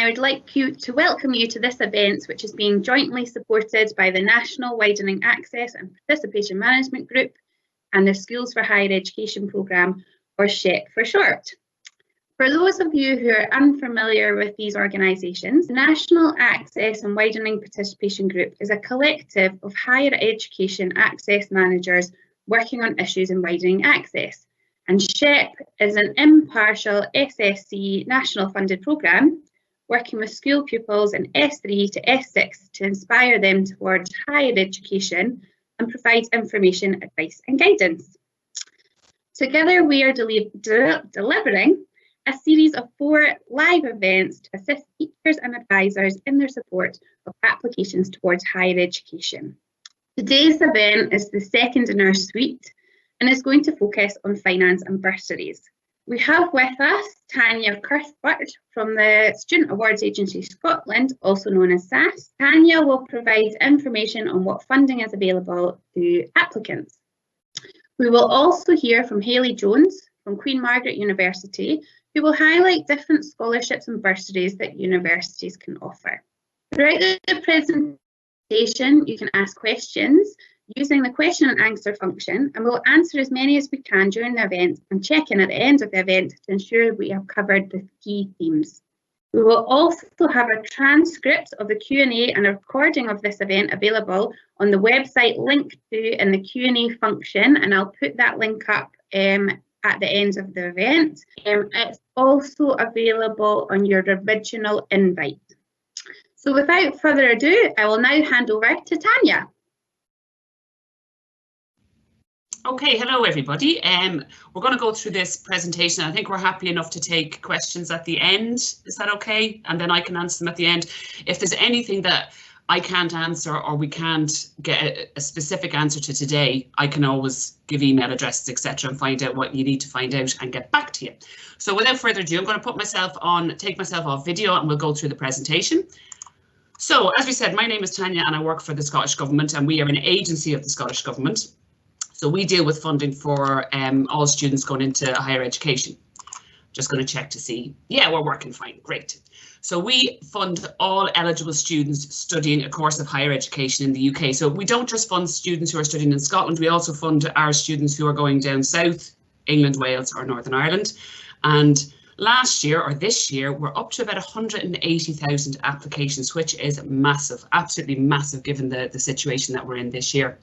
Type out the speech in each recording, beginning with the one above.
I would like to welcome you to this event, which is being jointly supported by the National Widening Access and Participation Management Group and the Schools for Higher Education programme, or SHEP for short. For those of you who are unfamiliar with these organisations, the National Access and Widening Participation Group is a collective of higher education access managers working on issues in widening access. And SHEP is an impartial SSC national funded programme working with school pupils in S3 to S6 to inspire them towards higher education and provides information, advice and guidance. Together we are delivering a series of 4 live events to assist teachers and advisors in their support of applications towards higher education. Today's event is the second in our suite and is going to focus on finance and bursaries. We have with us Tanya Cuthbert from the Student Awards Agency Scotland, also known as SAAS. Tanya will provide information on what funding is available to applicants. We will also hear from Hayley Jones from Queen Margaret University, who will highlight different scholarships and bursaries that universities can offer. Throughout the presentation, you can ask questions using the question and answer function, and we'll answer as many as we can during the event and check in at the end of the event to ensure we have covered the key themes. We will also have a transcript of the Q&A and a recording of this event available on the website linked to in the Q&A function, and I'll put that link up at the end of the event. It's also available on your original invite. So without further ado, I will now hand over to Tanya. Okay, hello everybody. We're going to go through this presentation. I think we're happy enough to take questions at the end. Is that okay? And then I can answer them at the end. If there's anything that I can't answer or we can't get a specific answer to today, I can always give email addresses, etc., and find out what you need to find out and get back to you. So without further ado, I'm going to put myself on, take myself off video, and we'll go through the presentation. So as we said, my name is Tanya and I work for the Scottish Government, and we are an agency of the Scottish Government. So we deal with funding for all students going into higher education. Just going to check to see. Yeah, we're working fine. Great. So we fund all eligible students studying a course of higher education in the UK. So we don't just fund students who are studying in Scotland. We also fund our students who are going down south, England, Wales or Northern Ireland. And last year or this year, we're up to about 180,000 applications, which is massive, absolutely massive, given the situation that we're in this year.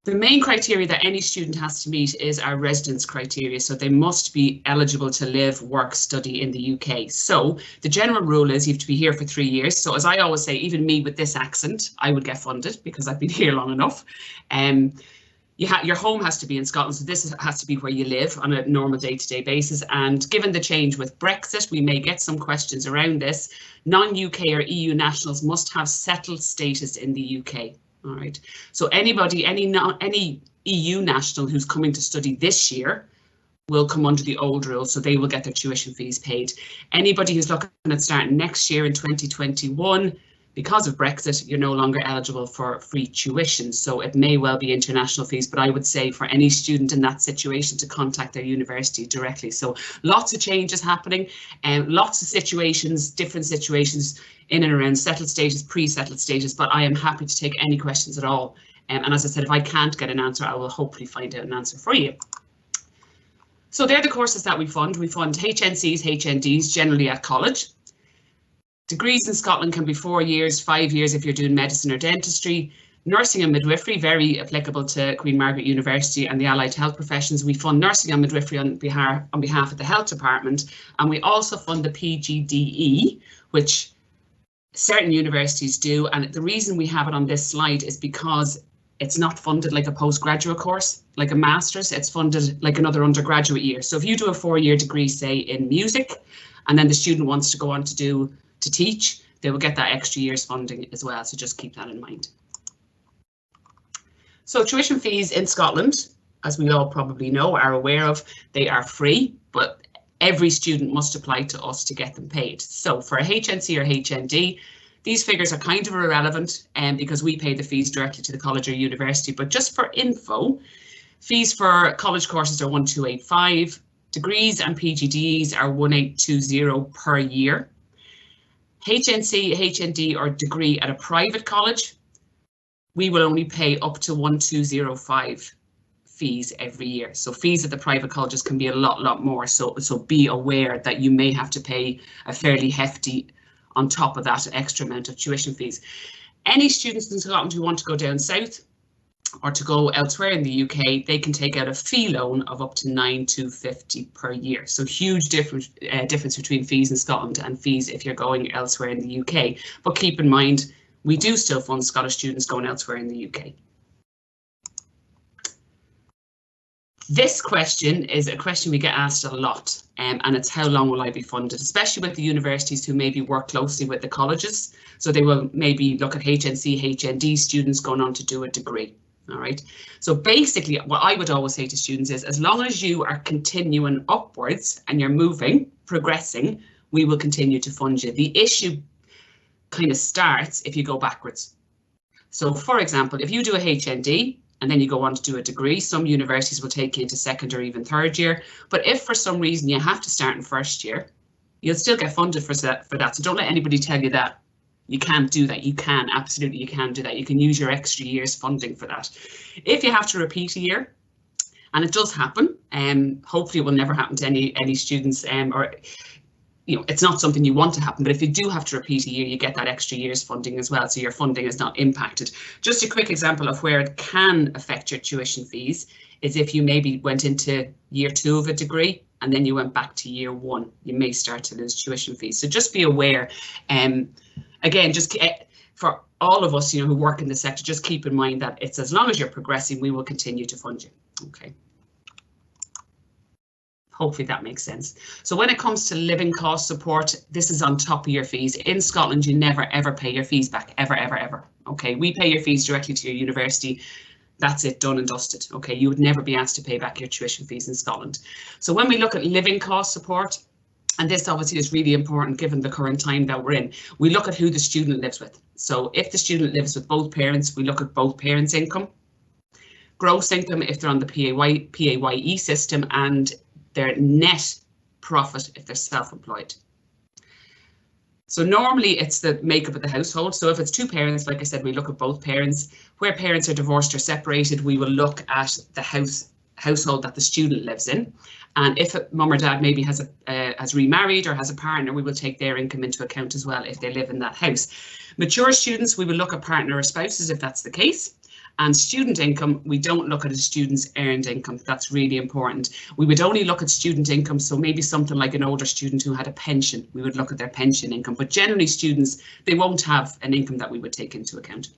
The main criteria that any student has to meet is our residence criteria. So they must be eligible to live, work, study in the UK. So the general rule is you have to be here for 3 years. So as I always say, even me with this accent, I would get funded because I've been here long enough. Your home has to be in Scotland, so this has to be where you live on a normal day-to-day basis. And given the change with Brexit, we may get some questions around this. Non-UK or EU nationals must have settled status in the UK. All right, so anybody, any EU national who's coming to study this year will come under the old rules, so they will get their tuition fees paid. Anybody who's looking at starting next year in 2021, because of Brexit, you're no longer eligible for free tuition, so it may well be international fees, but I would say for any student in that situation to contact their university directly. So lots of changes happening and lots of situations, different situations in and around settled status, pre-settled status, but I am happy to take any questions at all. And as I said, if I can't get an answer, I will hopefully find out an answer for you. So they're the courses that we fund. We fund HNCs, HNDs, generally at college. Degrees in Scotland can be 4 years, 5 years if you're doing medicine or dentistry. Nursing and midwifery, very applicable to Queen Margaret University and the allied health professions. We fund nursing and midwifery on behalf of the health department, and we also fund the PGDE, which certain universities do, and the reason we have it on this slide is because it's not funded like a postgraduate course, like a master's. It's funded like another undergraduate year. So if you do a 4-year degree, say in music, and then the student wants to go on to teach, they will get that extra year's funding as well. So just keep that in mind. So tuition fees in Scotland, as we all probably know, are aware of, they are free, but every student must apply to us to get them paid. So for a HNC or HND, these figures are kind of irrelevant because we pay the fees directly to the college or university. But just for info, fees for college courses are 1285, Degrees and PGDEs are 1820 per year. HNC, HND or degree at a private college, we will only pay up to 1205 fees every year. So fees at the private colleges can be a lot more. So be aware that you may have to pay a fairly hefty on top of that extra amount of tuition fees. Any students in Scotland who want to go down south or to go elsewhere in the UK, they can take out a fee loan of up to 9,250 per year. So huge difference between fees in Scotland and fees if you're going elsewhere in the UK. But keep in mind, we do still fund Scottish students going elsewhere in the UK. This question is a question we get asked a lot, and it's how long will I be funded, especially with the universities who maybe work closely with the colleges. So they will maybe look at HNC, HND students going on to do a degree. All right. So basically what I would always say to students is, as long as you are continuing upwards and you're moving, progressing, we will continue to fund you. The issue kind of starts if you go backwards. So for example, if you do a HND, and then you go on to do a degree, some universities will take you into second or even third year. But if for some reason you have to start in first year, you'll still get funded for that. So don't let anybody tell you that you can't do that. You can, absolutely, you can do that. You can use your extra year's funding for that. If you have to repeat a year, and it does happen, hopefully it will never happen to any students, or it's not something you want to happen, but if you do have to repeat a year, you get that extra year's funding as well, so your funding is not impacted. Just a quick example of where it can affect your tuition fees is if you maybe went into year 2 of a degree and then you went back to year 1, you may start to lose tuition fees. So just be aware. Again, just for all of us, who work in the sector, just keep in mind that it's as long as you're progressing, we will continue to fund you. Okay. Hopefully that makes sense. So when it comes to living cost support, this is on top of your fees. In Scotland, you never ever pay your fees back, ever. Okay, we pay your fees directly to your university. That's it, done and dusted. Okay, you would never be asked to pay back your tuition fees in Scotland. So when we look at living cost support, and this obviously is really important given the current time that we're in, we look at who the student lives with. So if the student lives with both parents, we look at both parents' income, gross income if they're on the PAYE system, and their net profit if they're self-employed. So normally it's the makeup of the household. So if it's 2 parents, like I said, we look at both parents. Where parents are divorced or separated, we will look at the household that the student lives in. And if mum or dad maybe has remarried or has a partner, we will take their income into account as well if they live in that house. Mature students, we will look at partner or spouses if that's the case. And student income, we don't look at a student's earned income. That's really important. We would only look at student income. So maybe something like an older student who had a pension, we would look at their pension income. But generally students, they won't have an income that we would take into account.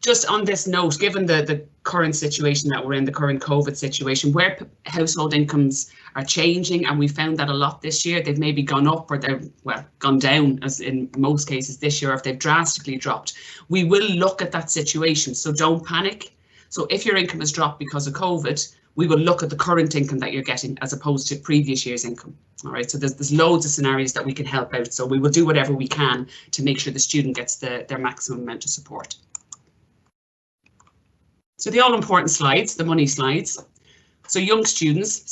Just on this note, given the current situation that we're in, the current COVID situation, where household incomes are changing, and we found that a lot this year, they've maybe gone up or they're, well, gone down as in most cases this year, if they've drastically dropped, we will look at that situation. So don't panic. So if your income has dropped because of COVID, we will look at the current income that you're getting as opposed to previous year's income. All right, so there's loads of scenarios that we can help out. So we will do whatever we can to make sure the student gets their maximum amount of support. So the all-important slides, the money slides. So young students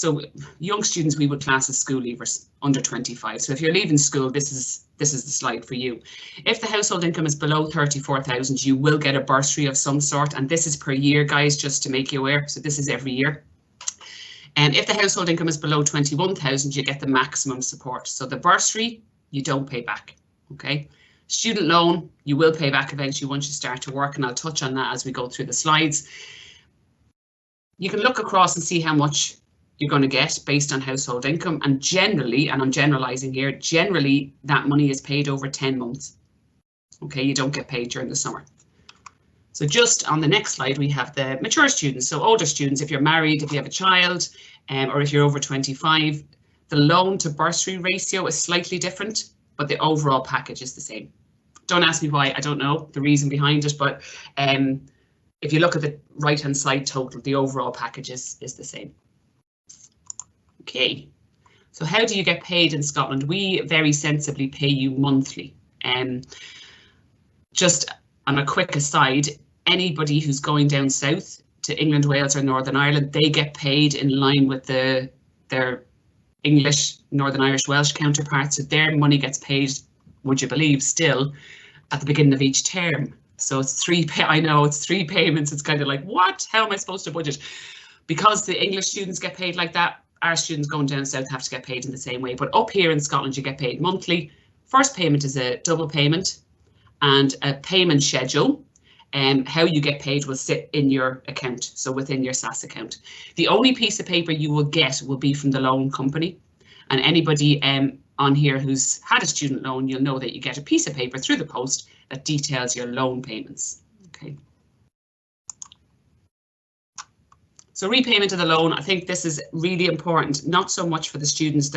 we would class as school leavers under 25. So if you're leaving school, this is the slide for you. If the household income is below 34,000, you will get a bursary of some sort, and this is per year, guys, just to make you aware. So this is every year. And if the household income is below 21,000, you get the maximum support. So the bursary, you don't pay back. Okay. Student loan, you will pay back eventually once you start to work, and I'll touch on that as we go through the slides. You can look across and see how much you're going to get based on household income, and generally, and I'm generalizing here, generally that money is paid over 10 months. Okay, you don't get paid during the summer. So just on the next slide, we have the mature students. So older students, if you're married, if you have a child, or if you're over 25, the loan to bursary ratio is slightly different, but the overall package is the same. Don't ask me why, I don't know the reason behind it, but if you look at the right-hand side total, the overall package is the same. Okay, so how do you get paid in Scotland? We very sensibly pay you monthly. Just on a quick aside, anybody who's going down south to England, Wales or Northern Ireland, they get paid in line with the their English, Northern Irish, Welsh counterparts, so their money gets paid, would you believe, still at the beginning of each term. So it's I know it's 3 payments. It's kind of like, what? How am I supposed to budget? Because the English students get paid like that, our students going down south have to get paid in the same way. But up here in Scotland, you get paid monthly. First payment is a double payment and a payment schedule. How you get paid will sit in your account, so within your SAAS account. The only piece of paper you will get will be from the loan company. And anybody on here who's had a student loan, you'll know that you get a piece of paper through the post that details your loan payments. Okay. So repayment of the loan, I think this is really important, not so much for the students,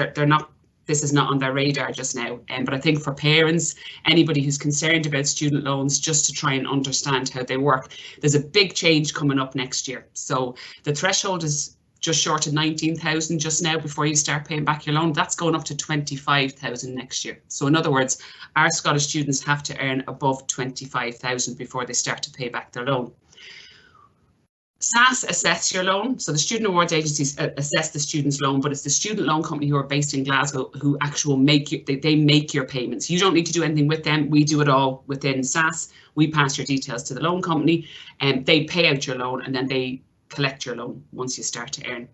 this is not on their radar just now, but I think for parents, anybody who's concerned about student loans, just to try and understand how they work. There's a big change coming up next year. So the threshold is just short of 19,000 just now before you start paying back your loan. That's going up to 25,000 next year. So in other words, our Scottish students have to earn above 25,000 before they start to pay back their loan. SAAS assess your loan, so the student awards agencies assess the student's loan, but it's the student loan company who are based in Glasgow who actually they make your payments. You don't need to do anything with them. We do it all within SAAS. We pass your details to the loan company and they pay out your loan and then they collect your loan once you start to earn.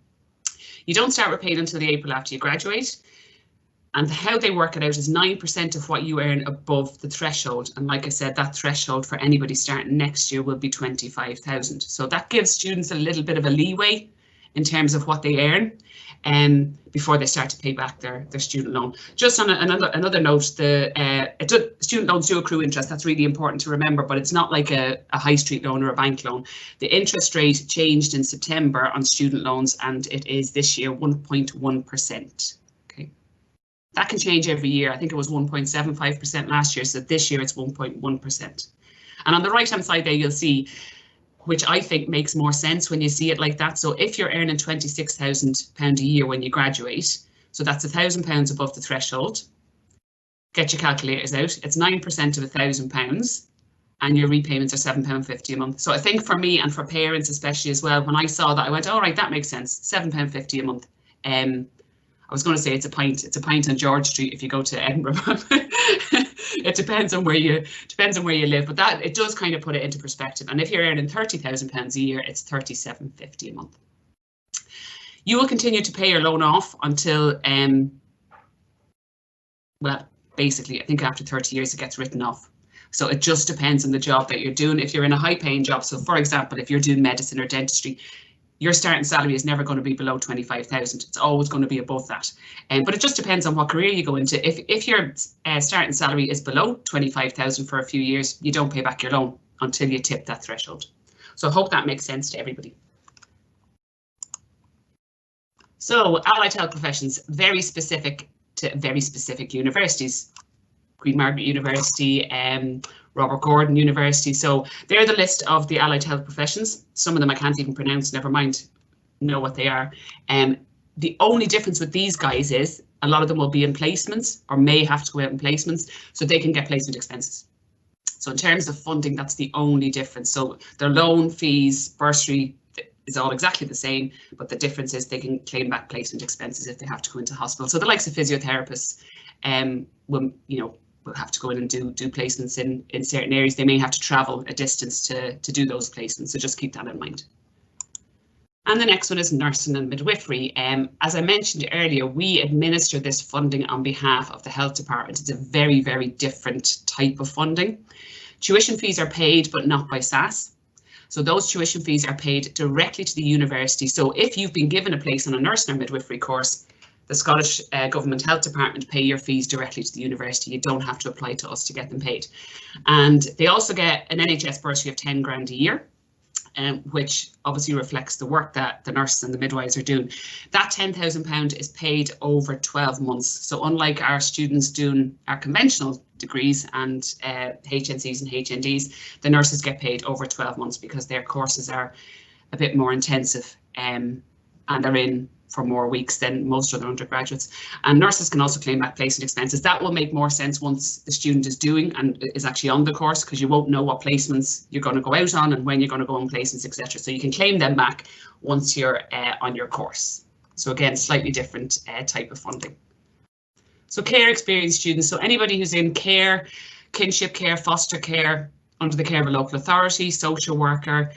You don't start repaying until the April after you graduate. And how they work it out is 9% of what you earn above the threshold. And like I said, that threshold for anybody starting next year will be 25,000. So that gives students a little bit of a leeway in terms of what they earn before they start to pay back their student loan. Just on another note, the student loans do accrue interest. That's really important to remember, but it's not like a high street loan or a bank loan. The interest rate changed in September on student loans and it is this year 1.1%. That can change every year. I think it was 1.75% last year, so this year it's 1.1%. And on the right-hand side there, you'll see, which I think makes more sense when you see it like that. So if you're earning £26,000 a year when you graduate, so that's £1,000 above the threshold, get your calculators out, it's 9% of £1,000 and your repayments are £7.50 a month. So I think for me and for parents especially as well, when I saw that, I went, all right, that makes sense, £7.50 a month. I was going to say it's a pint on George Street if you go to Edinburgh. It depends on where you live, but that it does kind of put it into perspective. And if you're earning £30,000 a year, it's £37.50 a month. You will continue to pay your loan off until well, basically, I think after 30 years it gets written off. So it just depends on the job that you're doing. If you're in a high-paying job, so for example, if you're doing medicine or dentistry, your starting salary is never going to be below 25,000. It's always going to be above that. But it just depends on what career you go into. If your starting salary is below 25,000 for a few years, you don't pay back your loan until you tip that threshold. So I hope that makes sense to everybody. So allied health professions, very specific to very specific universities. Queen Margaret University, Robert Gordon University. So they're the list of the allied health professions. Some of them I can't even pronounce, never mind know what they are. The only difference with these guys is a lot of them will be in placements or may have to go out in placements, so they can get placement expenses. So in terms of funding, that's the only difference. So their loan, fees, bursary is all exactly the same, but the difference is they can claim back placement expenses if they have to go into hospital. So the likes of physiotherapists will have to go in and do placements in certain areas. They may have to travel a distance to do those placements, so just keep that in mind. And the next one is nursing and midwifery. As I mentioned earlier, we administer this funding on behalf of the health department. It's a very, very different type of funding. Tuition fees are paid, but not by SAAS. So those tuition fees are paid directly to the university. So if you've been given a place on a nursing or midwifery course, the Scottish Government Health Department pay your fees directly to the university. You don't have to apply to us to get them paid. And they also get an NHS bursary of 10 grand a year, which obviously reflects the work that the nurses and the midwives are doing. That £10,000 is paid over 12 months. So unlike our students doing our conventional degrees and HNCs and HNDs, the nurses get paid over 12 months because their courses are a bit more intensive and they're in for more weeks than most other undergraduates. And nurses can also claim back placement expenses. That will make more sense once the student is doing and is actually on the course, because you won't know what placements you're going to go out on and when you're going to go on placements, etc. So you can claim them back once you're on your course. So again, slightly different type of funding. So care experienced students, so anybody who's in care, kinship care, foster care, under the care of a local authority, social worker,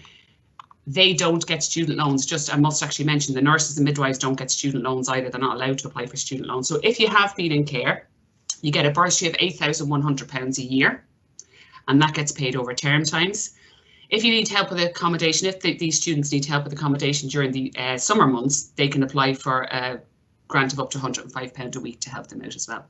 they don't get student loans. Just, I must actually mention, the nurses and midwives don't get student loans either. They're not allowed to apply for student loans. So if you have been in care, you get a bursary of £8,100 a year, and that gets paid over term times. If you need help with accommodation, if these students need help with accommodation during the summer months, they can apply for a grant of up to £105 a week to help them out as well.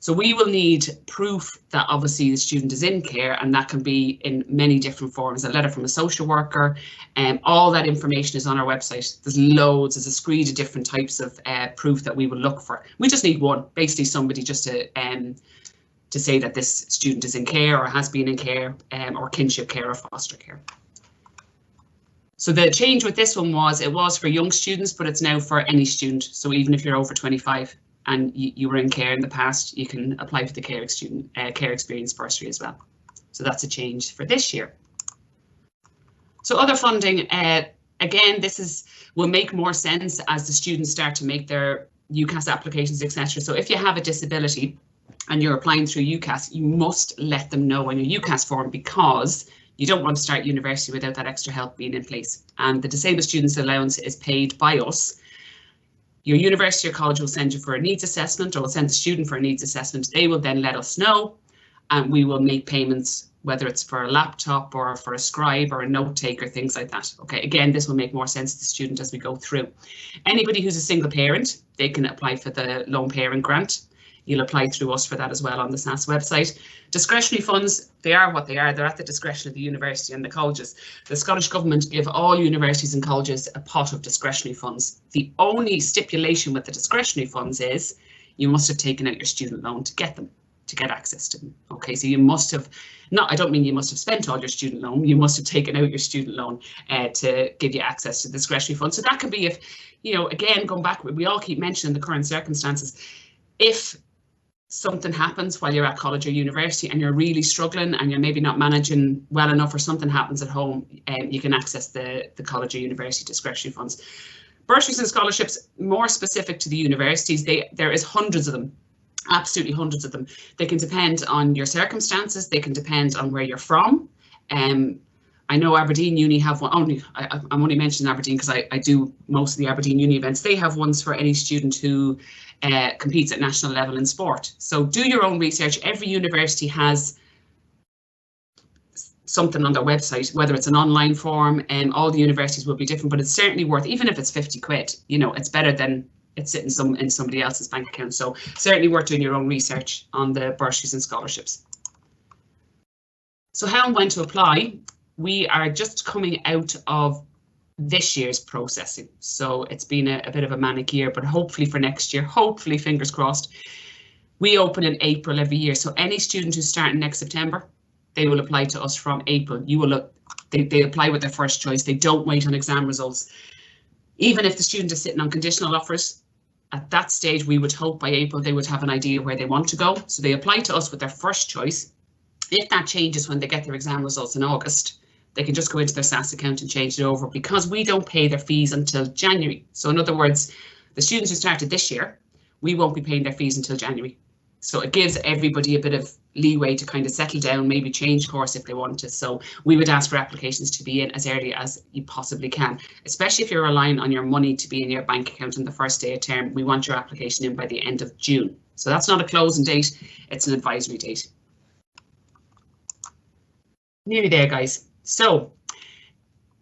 So we will need proof that obviously the student is in care, and that can be in many different forms. A letter from a social worker, and all that information is on our website. There's loads, there's a screed of different types of proof that we will look for. We just need one, basically somebody just to say that this student is in care or has been in care, or kinship care or foster care. So the change with this one was, it was for young students, but it's now for any student. So even if you're over 25 and you were in care in the past, you can apply for the care experience bursary as well. So that's a change for this year. So other funding, again, will make more sense as the students start to make their UCAS applications, etc. So if you have a disability and you're applying through UCAS, you must let them know on your UCAS form, because you don't want to start university without that extra help being in place. And the disabled students allowance is paid by us. Your university or college will send you for a needs assessment, or will send the student for a needs assessment. They will then let us know, and we will make payments, whether it's for a laptop or for a scribe or a note taker, things like that. Okay, again, this will make more sense to the student as we go through. Anybody who's a single parent, they can apply for the lone parent grant. You'll apply through us for that as well on the SAAS website. Discretionary funds, they are what they are. They're at the discretion of the university and the colleges. The Scottish Government give all universities and colleges a pot of discretionary funds. The only stipulation with the discretionary funds is you must have taken out your student loan to get them, to get access to them. Okay, so you must have, I don't mean you must have spent all your student loan, you must have taken out your student loan to give you access to the discretionary funds. So that could be if, again, going back, we all keep mentioning the current circumstances. If something happens while you're at college or university and you're really struggling and you're maybe not managing well enough, or something happens at home, you can access the college or university discretionary funds. Bursaries and scholarships, more specific to the universities, there is hundreds of them, absolutely hundreds of them. They can depend on your circumstances, they can depend on where you're from. I know Aberdeen Uni have one. I'm only mentioning Aberdeen because I do most of the Aberdeen Uni events. They have ones for any student who competes at national level in sport. So do your own research. Every university has something on their website, whether it's an online form, and all the universities will be different, but it's certainly worth, even if it's 50 quid, it's better than it's sitting in somebody else's bank account. So certainly worth doing your own research on the bursaries and scholarships. So how and when to apply? We are just coming out of this year's processing. So it's been a bit of a manic year, but hopefully for next year, hopefully, fingers crossed, we open in April every year. So any student who's starting next September, they will apply to us from April. They apply with their first choice. They don't wait on exam results. Even if the student is sitting on conditional offers, at that stage, we would hope by April they would have an idea where they want to go. So they apply to us with their first choice. If that changes when they get their exam results in August, they can just go into their SAAS account and change it over, because we don't pay their fees until January. So in other words, the students who started this year, we won't be paying their fees until January. So it gives everybody a bit of leeway to kind of settle down, maybe change course if they want to. So we would ask for applications to be in as early as you possibly can, especially if you're relying on your money to be in your bank account on the first day of term. We want your application in by the end of June. So that's not a closing date, it's an advisory date. Nearly there, guys. So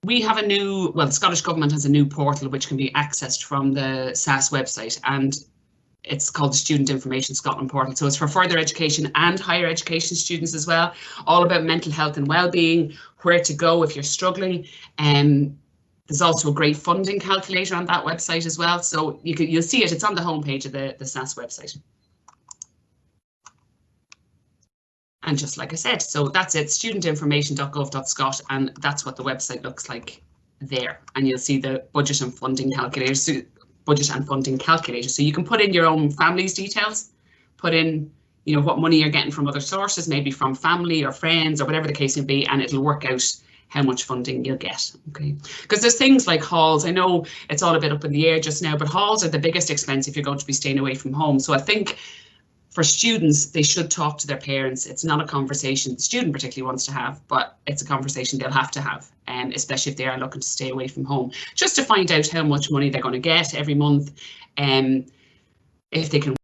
we have the Scottish Government has a new portal which can be accessed from the SAAS website, and it's called the Student Information Scotland portal. So it's for further education and higher education students as well, all about mental health and well-being, where to go if you're struggling. There's also a great funding calculator on that website as well. So you'll see it, it's on the homepage of the SAAS website. And just like I said, so that's it, studentinformation.gov.scot, and that's what the website looks like there. And you'll see the budget and funding calculator. So you can put in your own family's details, put in, what money you're getting from other sources, maybe from family or friends or whatever the case may be, and it'll work out how much funding you'll get. Okay, because there's things like halls. I know it's all a bit up in the air just now, but halls are the biggest expense if you're going to be staying away from home. So I think for students, they should talk to their parents. It's not a conversation the student particularly wants to have, but it's a conversation they'll have to have, especially if they are looking to stay away from home, just to find out how much money they're going to get every month, if they can.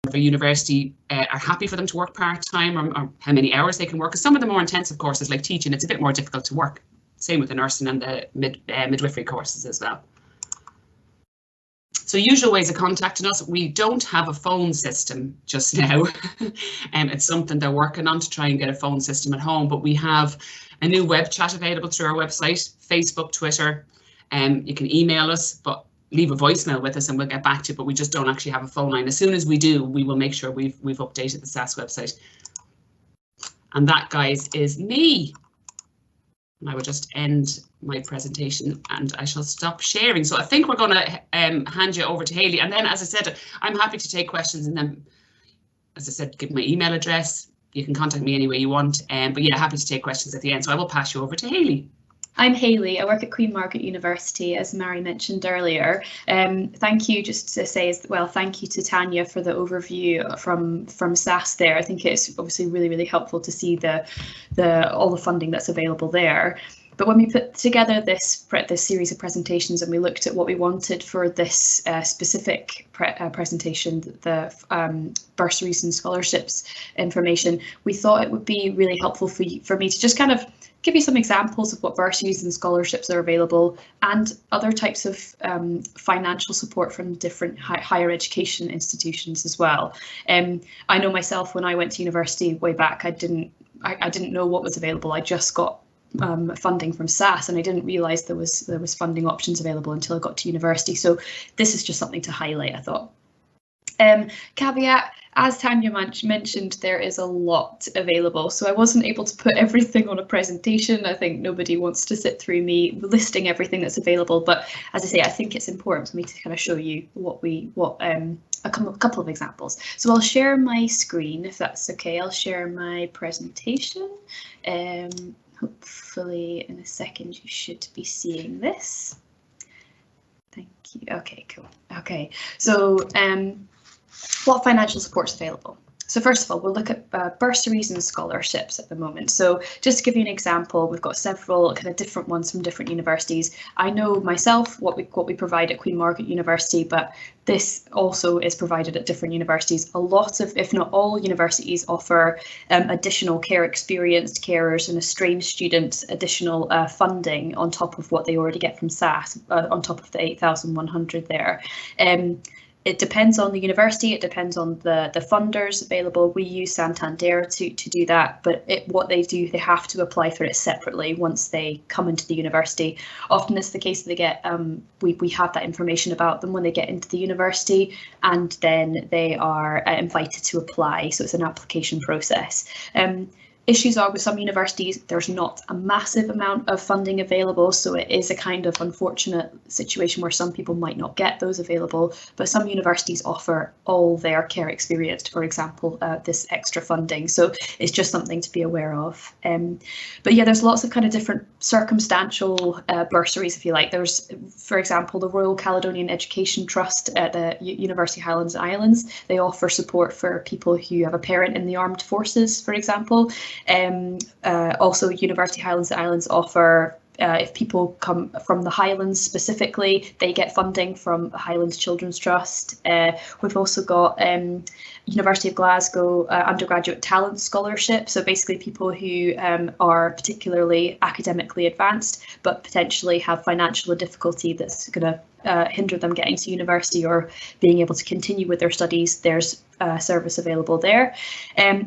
For university are happy for them to work part-time, or how many hours they can work. Because some of the more intensive courses like teaching, it's a bit more difficult to work. Same with the nursing and the midwifery courses as well. So usual ways of contacting us, we don't have a phone system just now. It's something they're working on to try and get a phone system at home, but we have a new web chat available through our website, Facebook, Twitter. You can email us, but leave a voicemail with us and we'll get back to you, but we just don't actually have a phone line. As soon as we do, we will make sure we've updated the SAAS website. And that, guys, is me. And I will just end my presentation and I shall stop sharing. So I think we're going to hand you over to Hayley. And then, as I said, I'm happy to take questions, and then, as I said, give my email address. You can contact me any way you want. But yeah, happy to take questions at the end. So I will pass you over to Hayley. I'm Hayley. I work at Queen Margaret University, as Mary mentioned earlier. Thank you, just to say as well, thank you to Tanya for the overview from SAAS there. I think it's obviously really, really helpful to see all the funding that's available there. But when we put together this series of presentations and we looked at what we wanted for this specific presentation, the bursaries and scholarships information, we thought it would be really helpful for me to just kind of give you some examples of what bursaries and scholarships are available and other types of financial support from different higher education institutions as well. I know myself, when I went to university way back, I didn't know what was available. I just got funding from SAAS, and I didn't realise there was funding options available until I got to university. So this is just something to highlight, I thought. Caveat, as Tanya mentioned, there is a lot available, so I wasn't able to put everything on a presentation. I think nobody wants to sit through me listing everything that's available, but as I say, I think it's important for me to kind of show you a couple of examples. So I'll share my screen, if that's okay. I'll share my presentation. Hopefully in a second you should be seeing this. Thank you. Okay, cool. Okay, so what financial support is available? So first of all, we'll look at bursaries and scholarships at the moment. So just to give you an example, we've got several kind of different ones from different universities. I know myself what we provide at Queen Margaret University, but this also is provided at different universities. A lot of, if not all, universities offer additional care experienced carers and estranged students additional funding on top of what they already get from SAAS, on top of the 8,100 there. It depends on the university, it depends on the funders available. We use Santander to do that, but what they do, they have to apply for it separately once they come into the university. Often it's the case that they get, we have that information about them when they get into the university, and then they are invited to apply. So it's an application process. Issues are with some universities, there's not a massive amount of funding available, so it is a kind of unfortunate situation where some people might not get those available, but some universities offer all their care experienced, for example, this extra funding. So it's just something to be aware of. But yeah, there's lots of kind of different circumstantial bursaries, if you like. There's, for example, the Royal Caledonian Education Trust at the University Highlands and Islands. They offer support for people who have a parent in the armed forces, for example. Also, University Highlands and Islands offer, if people come from the Highlands specifically, they get funding from the Highlands Children's Trust. We've also got University of Glasgow undergraduate talent scholarship. So basically people who are particularly academically advanced, but potentially have financial difficulty that's going to hinder them getting to university or being able to continue with their studies. There's service available there.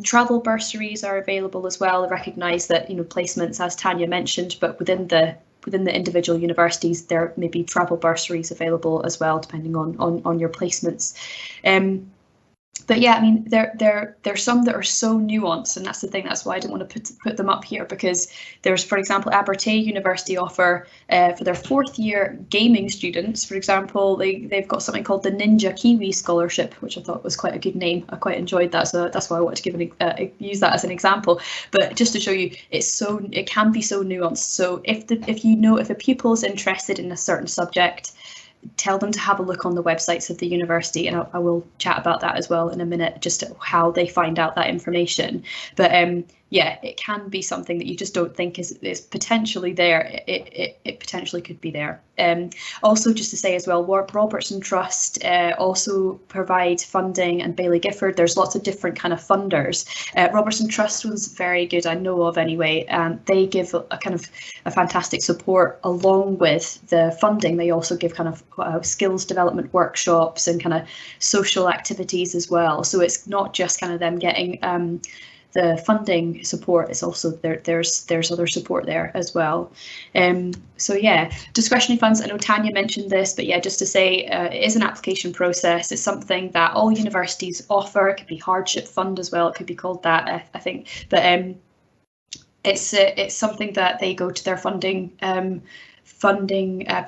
Travel bursaries are available as well. I recognise that, you know, placements, as Tanya mentioned, but within the individual universities, there may be travel bursaries available as well, depending on your placements. But yeah, I mean, there's some that are so nuanced, and that's the thing. That's why I don't want to put them up here, because there's, for example, Abertay University offer for their 4th year gaming students, for example, they've got something called the Ninja Kiwi Scholarship, which I thought was quite a good name. I quite enjoyed that, so that's why I wanted to give use that as an example. But just to show you, it can be so nuanced. So if a pupil is interested in a certain subject, tell them to have a look on the websites of the university, and I will chat about that as well in a minute, just how they find out that information. But yeah, it can be something that you just don't think is potentially there. It potentially could be there. Also, just to say as well, Robertson Trust also provide funding, and Baillie Gifford. There's lots of different kind of funders. Robertson Trust was very good, I know of anyway. They give a fantastic support along with the funding. They also give kind of skills development workshops and kind of social activities as well. So it's not just kind of them getting the funding support, it's also there's other support there as well. So yeah, discretionary funds, I know Tanya mentioned this, but yeah, just to say it is an application process. It's something that all universities offer. It could be hardship fund as well, it could be called that, I think, but it's something that they go to their funding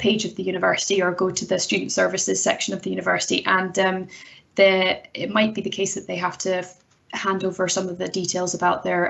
page of the university, or go to the student services section of the university, and it might be the case that they have to hand over some of the details about their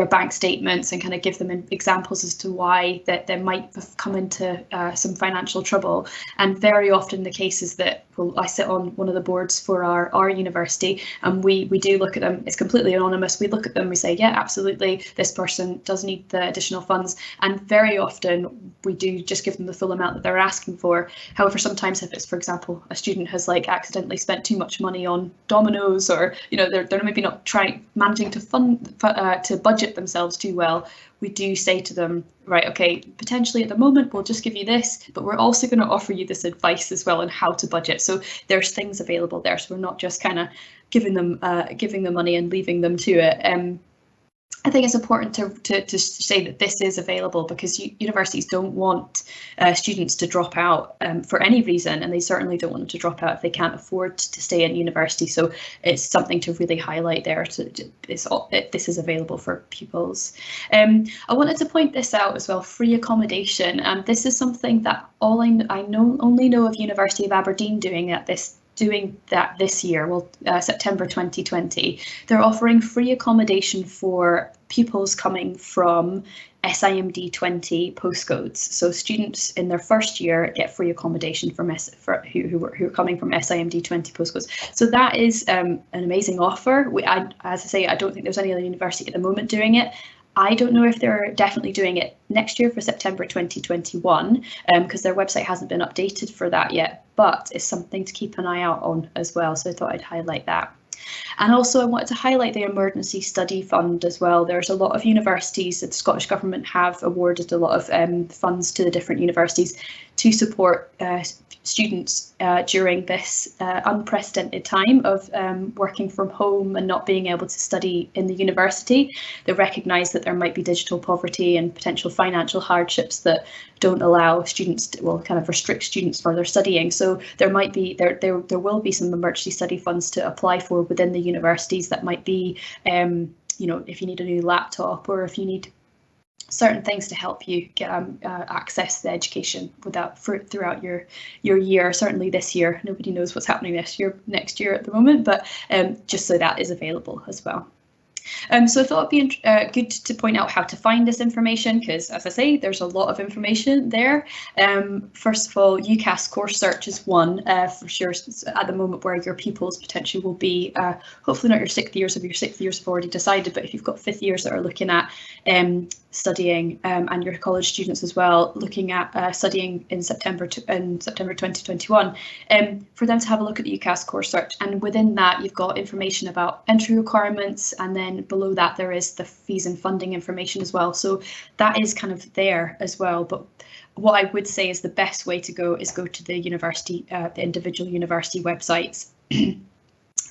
bank statements and kind of give them examples as to why that they might have come into some financial trouble. And very often the case is that, well, I sit on one of the boards for our university, and we do look at them. It's completely anonymous. We look at them, we say, yeah, absolutely, this person does need the additional funds, and very often we do just give them the full amount that they're asking for. However, sometimes if it's, for example, a student has accidentally spent too much money on Dominoes, or they're maybe not managing to budget themselves too well, we do say to them, right, okay, potentially at the moment we'll just give you this, but we're also going to offer you this advice as well on how to budget. So there's things available there, so we're not just kind of giving them money and leaving them to it. I think it's important to say that this is available, because universities don't want students to drop out for any reason, and they certainly don't want them to drop out if they can't afford to stay in university. So it's something to really highlight there. This is available for pupils. I wanted to point this out as well, free accommodation. This is something that I only know of University of Aberdeen doing that this year, September 2020. They're offering free accommodation for pupils coming from SIMD 20 postcodes. So students in their first year get free accommodation who are coming from SIMD 20 postcodes. So that is an amazing offer. As I say, I don't think there's any other university at the moment doing it. I don't know if they're definitely doing it next year for September 2021, because their website hasn't been updated for that yet, but it's something to keep an eye out on as well. So I thought I'd highlight that. And also I wanted to highlight the Emergency Study Fund as well. There's a lot of universities that the Scottish Government have awarded a lot of funds to the different universities to support students during this unprecedented time of working from home and not being able to study in the university. They recognise that there might be digital poverty and potential financial hardships that don't allow students kind of restrict students further studying. So there will be some emergency study funds to apply for within the universities. That might be if you need a new laptop, or if you need certain things to help you get access to education throughout your year. Certainly this year, nobody knows what's happening next year at the moment, but just so that is available as well. So I thought it'd be good to point out how to find this information, because, as I say, there's a lot of information there. First of all, UCAS course search is one for sure at the moment, where your pupils potentially will be, hopefully not your 6th years, if your 6th years have already decided, but if you've got 5th years that are looking at studying, and your college students as well, looking at studying in September 2021, for them to have a look at the UCAS course search. And within that, you've got information about entry requirements, and then below that there is the fees and funding information as well. So that is kind of there as well. But what I would say is the best way to go is go to the university, the individual university websites.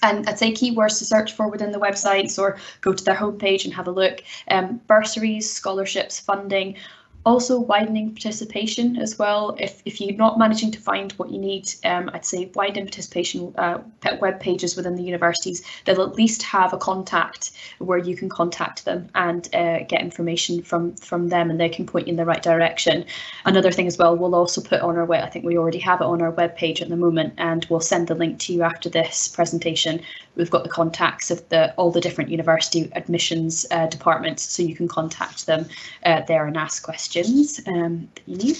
And I'd say keywords to search for within the websites, or go to their homepage and have a look. Bursaries, scholarships, funding, Also, widening participation as well. If you're not managing to find what you need, I'd say widening participation web pages within the universities, they'll at least have a contact where you can contact them and get information from them, and they can point you in the right direction. Another thing as well, we'll also put on our web, I think we already have it on our web page at the moment, and we'll send the link to you after this presentation. We've got the contacts of all the different university admissions departments, so you can contact them there and ask questions that you need.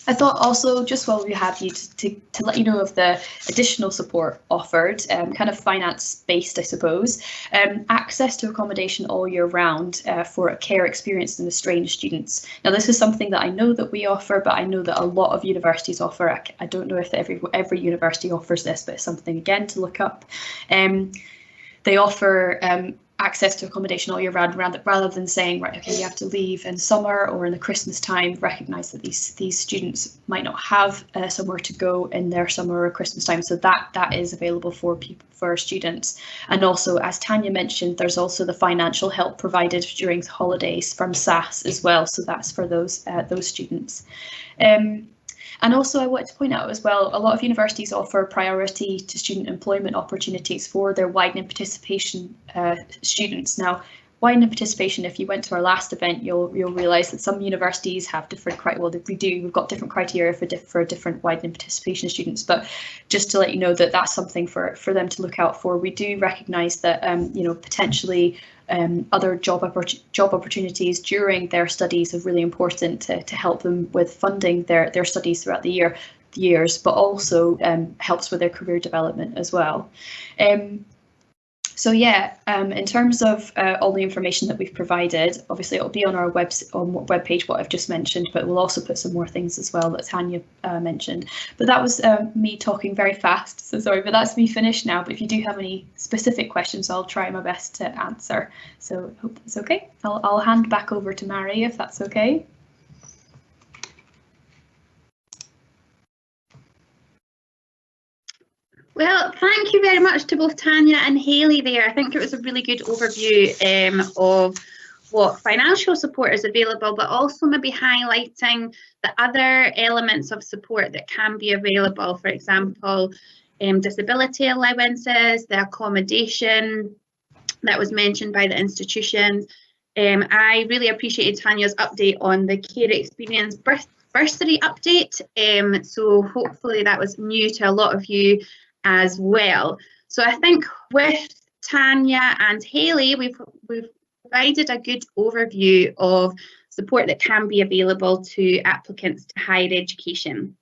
I thought also, just while we have you, to let you know of the additional support offered, kind of finance-based, I suppose. Access to accommodation all year round for care experienced and estranged students. Now, this is something that I know that we offer, but I know that a lot of universities offer. I don't know if every university offers this, but it's something, again, to look up. They offer access to accommodation all year round, rather than saying, right, okay, you have to leave in summer or in the Christmas time. Recognise that these students might not have somewhere to go in their summer or Christmas time, so that is available for students. And also, as Tanya mentioned, there's also the financial help provided during the holidays from SAAS as well, so that's for those students. And also, I wanted to point out as well, a lot of universities offer priority to student employment opportunities for their widening participation students. Now, widening participation, if you went to our last event, you'll realise that some universities have different criteria. Well, we've got different criteria for different widening participation students. But just to let you know that that's something for them to look out for. We do recognise that potentially other job opportunities during their studies are really important to help them with funding their studies throughout the years, but also helps with their career development as well. So yeah, in terms of all the information that we've provided, obviously it'll be on our webpage, what I've just mentioned, but we'll also put some more things as well that Tanya mentioned. But that was me talking very fast, so sorry, but that's me finished now. But if you do have any specific questions, I'll try my best to answer. So I hope that's okay. I'll hand back over to Mary, if that's okay. Well, thank you very much to both Tanya and Hayley there. I think it was a really good overview of what financial support is available, but also maybe highlighting the other elements of support that can be available. For example, disability allowances, the accommodation that was mentioned by the institutions. I really appreciated Tanya's update on the care experience bursary update. So hopefully that was new to a lot of you as well. So I think with Tanya and Hayley, we've provided a good overview of support that can be available to applicants to higher education.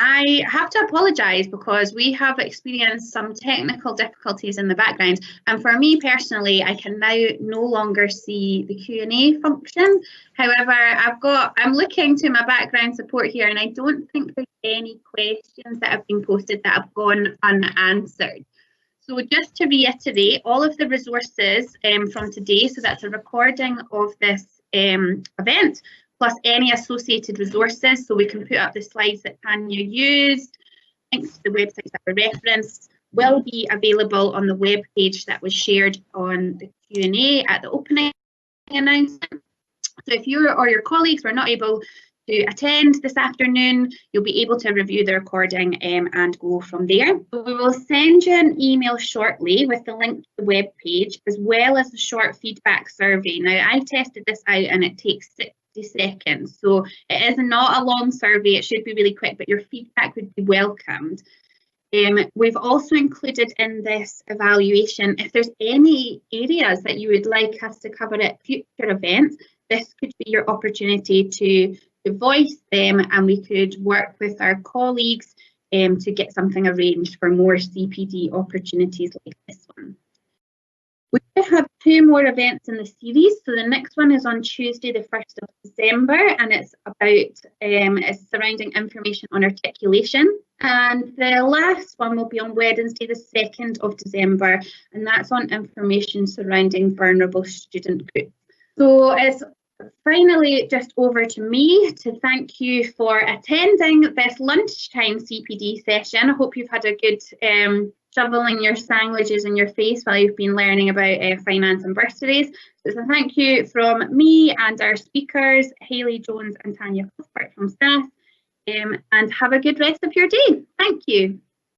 I have to apologise because we have experienced some technical difficulties in the background, and for me personally, I can now no longer see the Q&A function. However, I'm looking to my background support here, and I don't think there's any questions that have been posted that have gone unanswered. So just to reiterate, all of the resources from today, so that's a recording of this event, plus any associated resources, so we can put up the slides that Tanya used, links to the websites that were referenced, will be available on the web page that was shared on the Q&A at the opening announcement. So if you or your colleagues were not able to attend this afternoon, you'll be able to review the recording and go from there. So we will send you an email shortly with the link to the web page, as well as a short feedback survey. Now, I tested this out and it takes 60 seconds, so it is not a long survey. It should be really quick, but your feedback would be welcomed. We've also included in this evaluation, if there's any areas that you would like us to cover at future events, this could be your opportunity to voice them, and we could work with our colleagues to get something arranged for more CPD opportunities like this one. We have 2 more events in the series. So the next one is on Tuesday, the 1st of December, and it's about surrounding information on articulation. And the last one will be on Wednesday, the 2nd of December, and that's on information surrounding vulnerable student groups. So it's finally just over to me to thank you for attending this lunchtime CPD session. I hope you've had a good shoveling your sandwiches in your face while you've been learning about finance and bursaries. So it's a thank you from me and our speakers, Hayley Jones and Tanya Cuthbert from SAAS, and have a good rest of your day. Thank you.